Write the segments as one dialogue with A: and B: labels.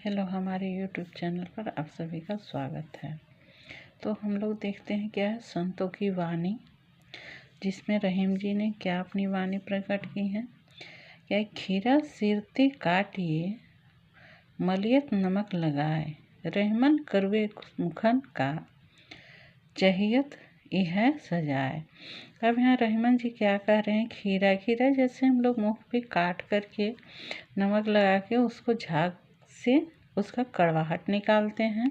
A: Hello, हमारे YouTube channel पर आप सभी का स्वागत है। तो हम लोग देखते हैं क्या है संतों की वाणी, जिसमें रहीम जी ने क्या अपनी वाणी प्रकट की है। क्या खीरा सिरते काटिए, मलियत नमक लगाए, रहमन करवे मुखन का, चाहियत यह सजाए। अब यहाँ रहमान जी क्या कह रहे हैं, खीरा जैसे हम लोग मुँह पे काट करके नमक लगा के उसको झाग से उसका कड़वाहट निकालते हैं,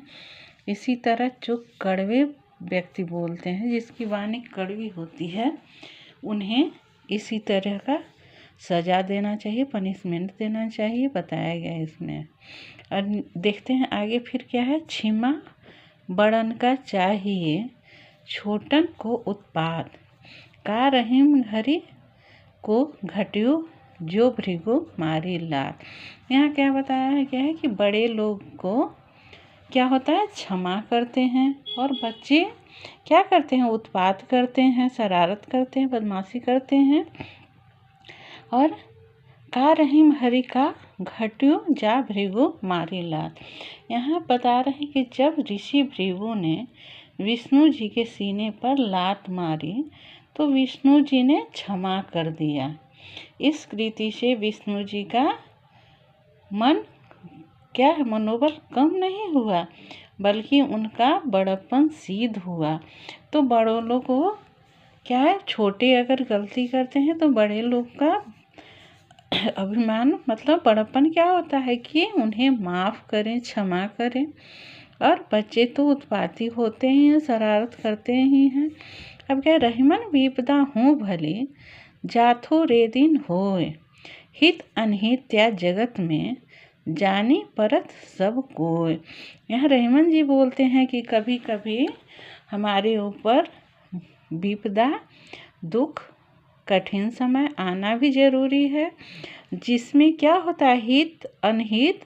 A: इसी तरह जो कड़वे व्यक्ति बोलते हैं, जिसकी वाणी कड़वी होती है, उन्हें इसी तरह का सज़ा देना चाहिए, पनिशमेंट देना चाहिए, बताया गया है इसमें। और देखते हैं आगे फिर क्या है। क्षमा बड़न का चाहिए, छोटन को उत्पाद, का रहीम घरी को घटियो, जो भृगु मारी लात। यहाँ क्या बताया है, क्या है कि बड़े लोग को क्या होता है, क्षमा करते हैं, और बच्चे क्या करते हैं, उत्पात करते हैं, शरारत करते हैं, बदमाशी करते हैं। और का रहीम हरि का घटियो, जा भृगु मारी लात। यहाँ बता रहे हैं कि जब ऋषि भृगु ने विष्णु जी के सीने पर लात मारी तो विष्णु जी ने क्षमा कर दिया। इस कृति से विष्णु जी का मन क्या है, मनोबल कम नहीं हुआ, बल्कि उनका बड़प्पन सिद्ध हुआ। तो बड़ों लोग को क्या है, छोटे अगर गलती करते हैं तो बड़े लोग का अभिमान मतलब बड़प्पन क्या होता है कि उन्हें माफ़ करें, क्षमा करें। और बच्चे तो उत्पाती होते ही हैं, शरारत करते ही हैं। अब क्या, रहीमन विपदा हूँ भले, जाथो रे दिन होए, हित अनहित त्या जगत में, जानी परत सब कोय। यहाँ रहीमन जी बोलते हैं कि कभी कभी हमारे ऊपर विपदा, दुख, कठिन समय आना भी ज़रूरी है, जिसमें क्या होता है, हित अनहित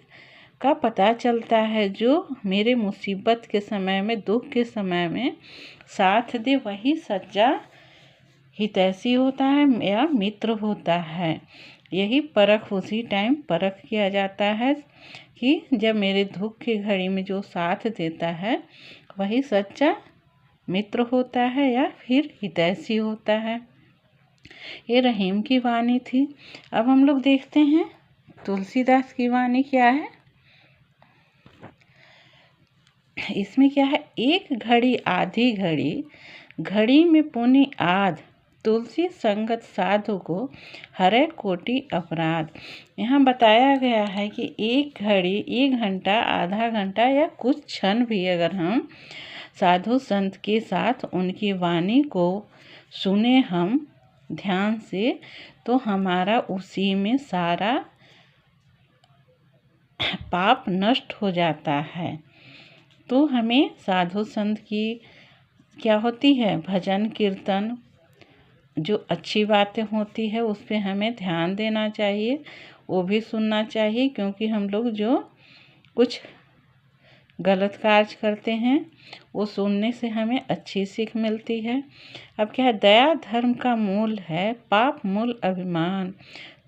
A: का पता चलता है। जो मेरे मुसीबत के समय में, दुख के समय में साथ दे, वही सच्चा हितैषी होता है या मित्र होता है। यही परख उसी टाइम परख किया जाता है कि जब मेरे दुख की घड़ी में जो साथ देता है वही सच्चा मित्र होता है या फिर हितैषी होता है। ये रहीम की वाणी थी। अब हम लोग देखते हैं तुलसीदास की वाणी क्या है। इसमें क्या है, एक घड़ी आधी घड़ी, घड़ी में पुनि आध, तुलसी संगत साधु को हरे कोटि अपराध। यहाँ बताया गया है कि एक घड़ी, एक घंटा, आधा घंटा या कुछ क्षण भी अगर हम साधु संत के साथ उनकी वाणी को सुने हम ध्यान से, तो हमारा उसी में सारा पाप नष्ट हो जाता है। तो हमें साधु संत की क्या होती है, भजन कीर्तन, जो अच्छी बातें होती है उस पर हमें ध्यान देना चाहिए, वो भी सुनना चाहिए, क्योंकि हम लोग जो कुछ गलत कार्य करते हैं वो सुनने से हमें अच्छी सीख मिलती है। अब क्या है, दया धर्म का मूल है, पाप मूल अभिमान,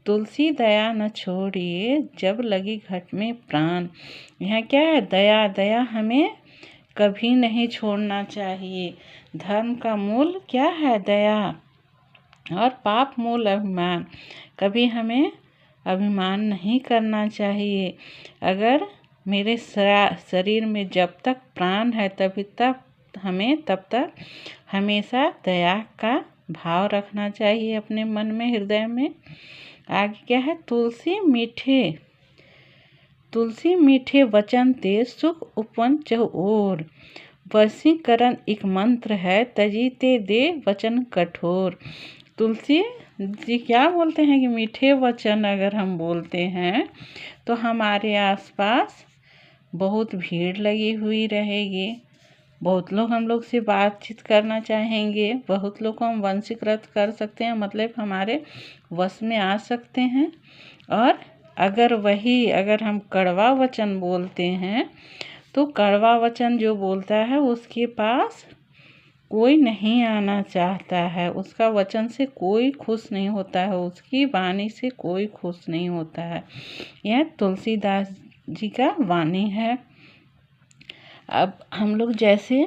A: तुलसी दया न छोड़िए, जब लगी घट में प्राण। यहाँ क्या है, दया हमें कभी नहीं छोड़ना चाहिए। धर्म का मूल क्या है, दया, और पाप मूल अभिमान, कभी हमें अभिमान नहीं करना चाहिए। अगर मेरे शरीर में जब तक प्राण है तब तक हमेशा दया का भाव रखना चाहिए अपने मन में, हृदय में। आगे क्या है, तुलसी मीठे वचन ते, सुख उपन चहुओर, वशीकरण एक मंत्र है, तजीते दे वचन कठोर। तुलसी जी क्या बोलते हैं कि मीठे वचन अगर हम बोलते हैं तो हमारे आसपास बहुत भीड़ लगी हुई रहेगी, बहुत लोग हम लोग से बातचीत करना चाहेंगे, बहुत लोग को हम वशीकृत कर सकते हैं, मतलब हमारे वश में आ सकते हैं। और अगर हम कड़वा वचन बोलते हैं तो कड़वा वचन जो बोलता है उसके पास कोई नहीं आना चाहता है, उसका वचन से कोई खुश नहीं होता है, उसकी वाणी से कोई खुश नहीं होता है। यह तुलसीदास जी का वाणी है। अब हम लोग जैसे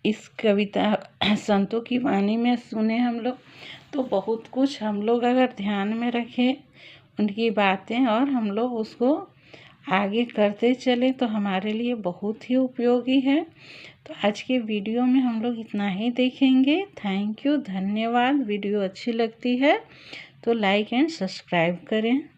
A: इस कविता संतों की वाणी में सुने हम लोग, तो बहुत कुछ हम लोग अगर ध्यान में रखें उनकी बातें और हम लोग उसको आगे करते चले तो हमारे लिए बहुत ही उपयोगी है। तो आज के वीडियो में हम लोग इतना ही देखेंगे। थैंक यू, धन्यवाद। वीडियो अच्छी लगती है तो लाइक एंड सब्सक्राइब करें।